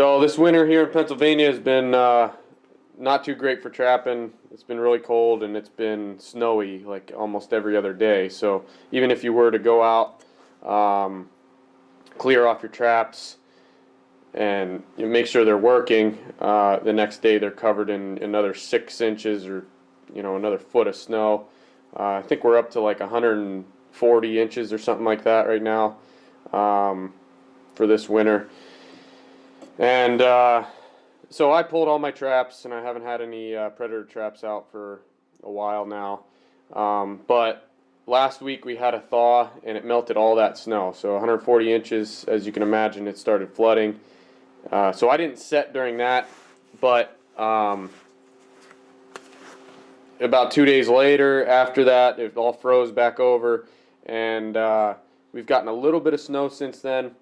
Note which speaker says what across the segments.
Speaker 1: So this winter here in Pennsylvania has been not too great for trapping. It's been really cold and it's been snowy like almost every other day. So even if you were to go out, clear off your traps, and you make sure they're working, the next day they're covered in another 6 inches or another foot of snow. I think we're up to like 140 inches or something like that right now for this winter. And so I pulled all my traps, and I haven't had any predator traps out for a while now. But last week we had a thaw, and it melted all that snow. So 140 inches, as you can imagine, it started flooding. So I didn't set during that, but about 2 days later, after that, it all froze back over, and we've gotten a little bit of snow since then,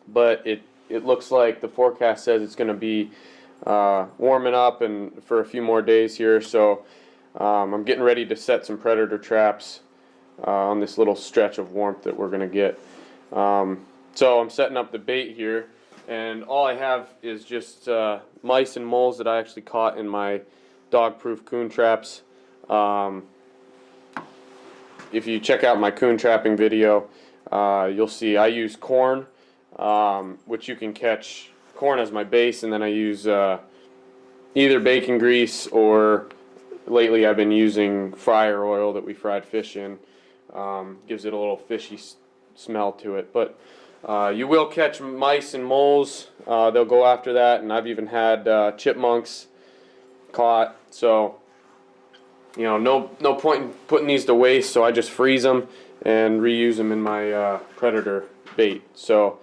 Speaker 1: but it looks like the forecast says it's going to be warming up and for a few more days here. So I'm getting ready to set some predator traps on this little stretch of warmth that we're going to get. So I'm setting up the bait here, and all I have is just mice and moles that I actually caught in my dog-proof coon traps. If you check out my coon trapping video, you'll see I use corn, which you can catch corn as my base, and then I use either bacon grease, or lately I've been using fryer oil that we fried fish in. Gives it a little fishy smell to it. But you will catch mice and moles. They'll go after that, and I've even had chipmunks caught. So no point in putting these to waste, so I just freeze them and reuse them in my predator bait. So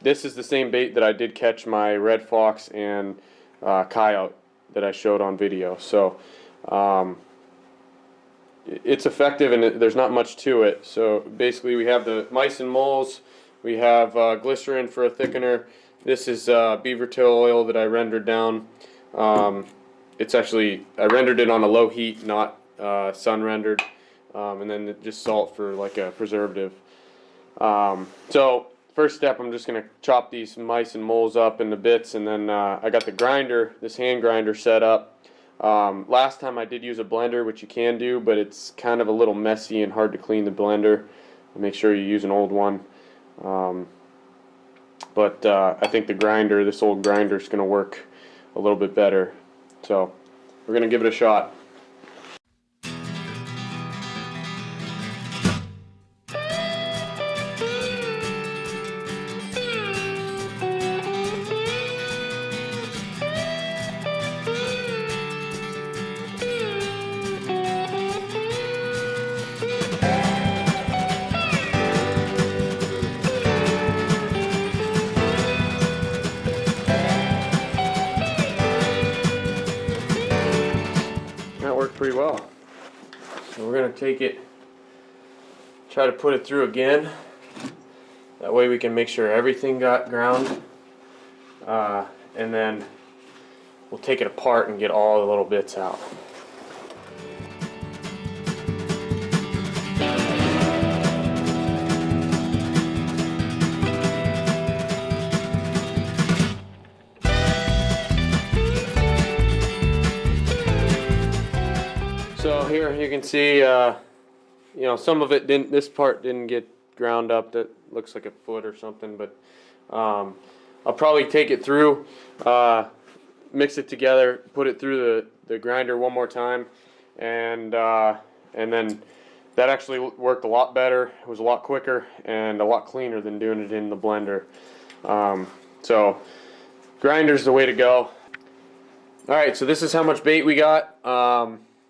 Speaker 1: this is the same bait that I did catch my red fox and coyote that I showed on video. So it's effective, and there's not much to it. So basically we have the mice and moles, we have glycerin for a thickener. This is beaver tail oil that I rendered down. It's actually, I rendered it on a low heat, not sun rendered, and then just salt for like a preservative. So first step, I'm just going to chop these mice and moles up into bits, and then I got the grinder, this hand grinder set up. Last time I did use a blender, which you can do, but it's kind of a little messy and hard to clean the blender. Make sure you use an old one. But I think the grinder, this old grinder, is going to work a little bit better. So we're going to give it a shot. That worked pretty well. So we're going to take it, try to put it through again. That way we can make sure everything got ground. And then we'll take it apart and get all the little bits out. So here you can see, some of it didn't. This part didn't get ground up. That looks like a foot or something. But I'll probably take it through, mix it together, put it through the grinder one more time, and then that actually worked a lot better. It was a lot quicker and a lot cleaner than doing it in the blender. So grinder's the way to go. All right, so this is how much bait we got.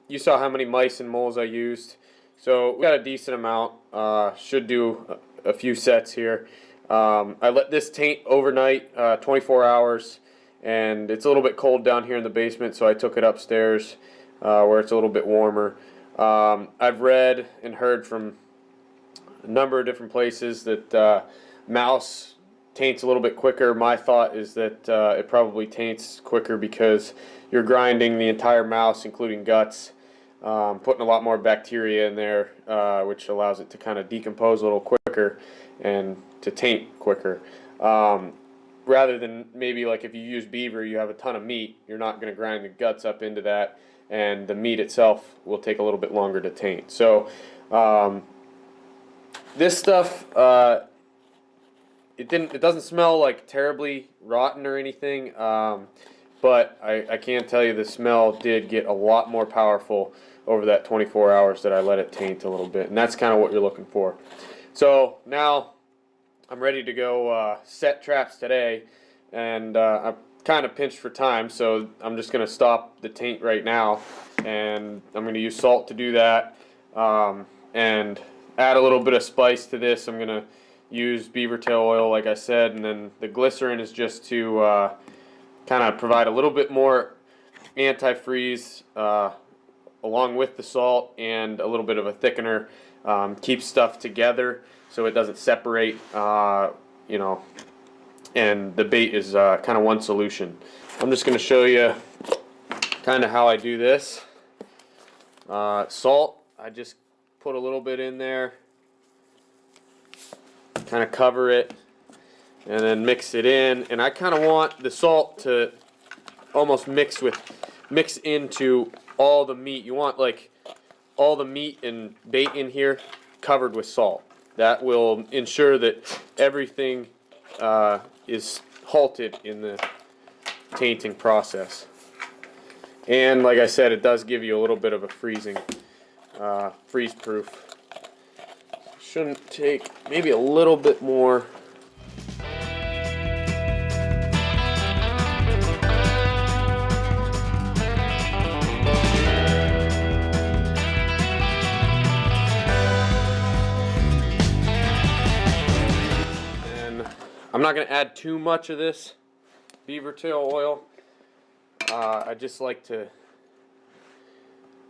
Speaker 1: You saw how many mice and moles I used. So we got a decent amount. Should do a few sets here. I let this taint overnight, 24 hours, and it's a little bit cold down here in the basement, so I took it upstairs where it's a little bit warmer. I've read and heard from a number of different places that mouse taints a little bit quicker. My thought is that it probably taints quicker because you're grinding the entire mouse, including guts, putting a lot more bacteria in there, which allows it to kind of decompose a little quicker and to taint quicker. rather than maybe like if you use beaver, you have a ton of meat, you're not going to grind the guts up into that, and the meat itself will take a little bit longer to taint. So this stuff, it doesn't smell like terribly rotten or anything, but I can tell you the smell did get a lot more powerful over that 24 hours that I let it taint a little bit, and that's kind of what you're looking for. So now I'm ready to go set traps today, and I'm kind of pinched for time, so I'm just going to stop the taint right now, and I'm going to use salt to do that, and add a little bit of spice to this. I'm going to use beaver tail oil, like I said, and then the glycerin is just to kind of provide a little bit more antifreeze along with the salt, and a little bit of a thickener. Keep stuff together so it doesn't separate, you know, and the bait is kind of one solution. I'm just going to show you kind of how I do this. Salt, I just put a little bit in there, kind of cover it, and then mix it in. And I kind of want the salt to almost mix into all the meat. You want like all the meat and bait in here covered with salt. That will ensure that everything is halted in the tainting process. And like I said, it does give you a little bit of a freeze proof. Shouldn't take, maybe a little bit more. I'm not going to add too much of this beaver tail oil. I just like to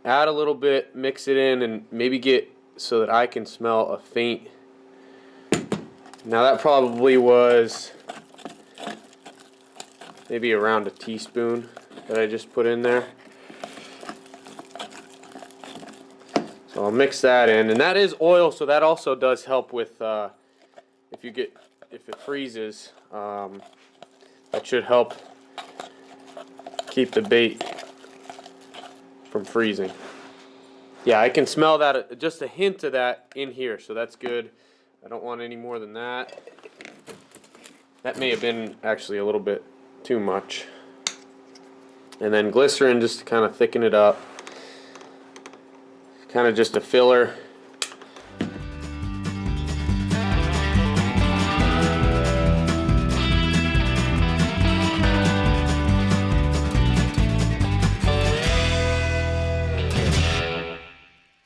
Speaker 1: add a little bit, mix it in, and maybe get so that I can smell a faint. Now that probably was maybe around a teaspoon that I just put in there. So I'll mix that in, and that is oil, so that also does help with if it freezes, that should help keep the bait from freezing. Yeah, I can smell that, just a hint of that in here, so that's good. I don't want any more than that. That may have been actually a little bit too much. And then glycerin just to kind of thicken it up. Kind of just a filler.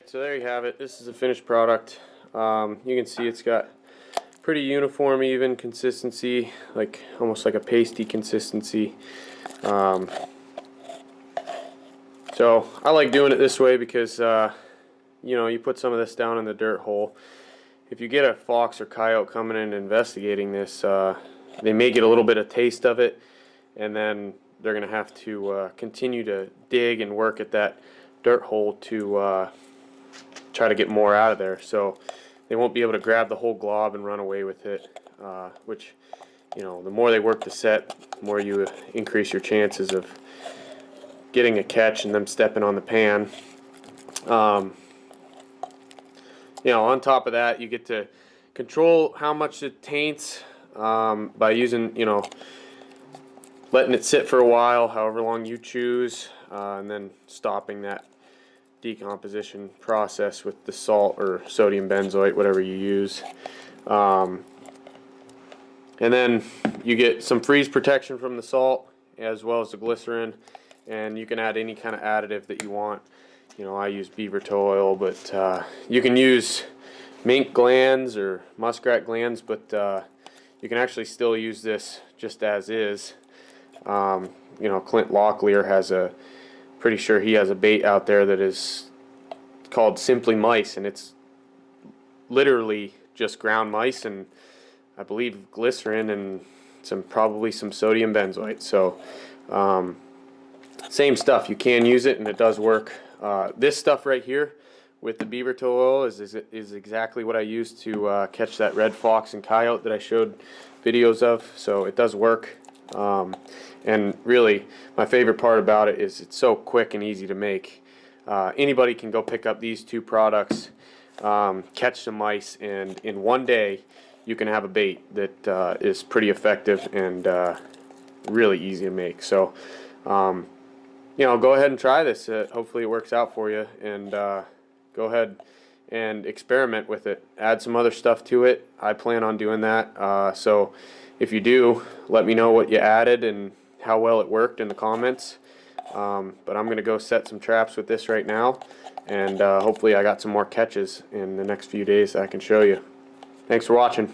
Speaker 1: So there you have it. This is a finished product. You can see it's got pretty uniform, even consistency, like almost like a pasty consistency. So I like doing it this way because you know, you put some of this down in the dirt hole. If you get a fox or coyote coming in and investigating this, they may get a little bit of taste of it, and then they're going to have to continue to dig and work at that dirt hole to try to get more out of there. So they won't be able to grab the whole glob and run away with it, which, you know, the more they work the set, the more you increase your chances of getting a catch and them stepping on the pan. You know, on top of that, you get to control how much it taints by using, you know, letting it sit for a while, however long you choose, and then stopping that decomposition process with the salt or sodium benzoate, whatever you use. And then you get some freeze protection from the salt as well as the glycerin, and you can add any kind of additive that you want. You know, I use beaver tail oil, but you can use mink glands or muskrat glands, but you can actually still use this just as is. You know, Clint Locklear has pretty sure he has a bait out there that is called Simply Mice, and it's literally just ground mice and I believe glycerin and probably some sodium benzoate. So same stuff, you can use it and it does work. This stuff right here with the beaver toe oil is exactly what I use to catch that red fox and coyote that I showed videos of. So it does work. And really, my favorite part about it is it's so quick and easy to make. Anybody can go pick up these two products, catch some mice, and in one day you can have a bait that is pretty effective and really easy to make. So go ahead and try this. Hopefully it works out for you, and go ahead and experiment with it. Add some other stuff to it. I plan on doing that. So if you do, let me know what you added and how well it worked in the comments. But I'm going to go set some traps with this right now, and hopefully I got some more catches in the next few days that I can show you. Thanks for watching.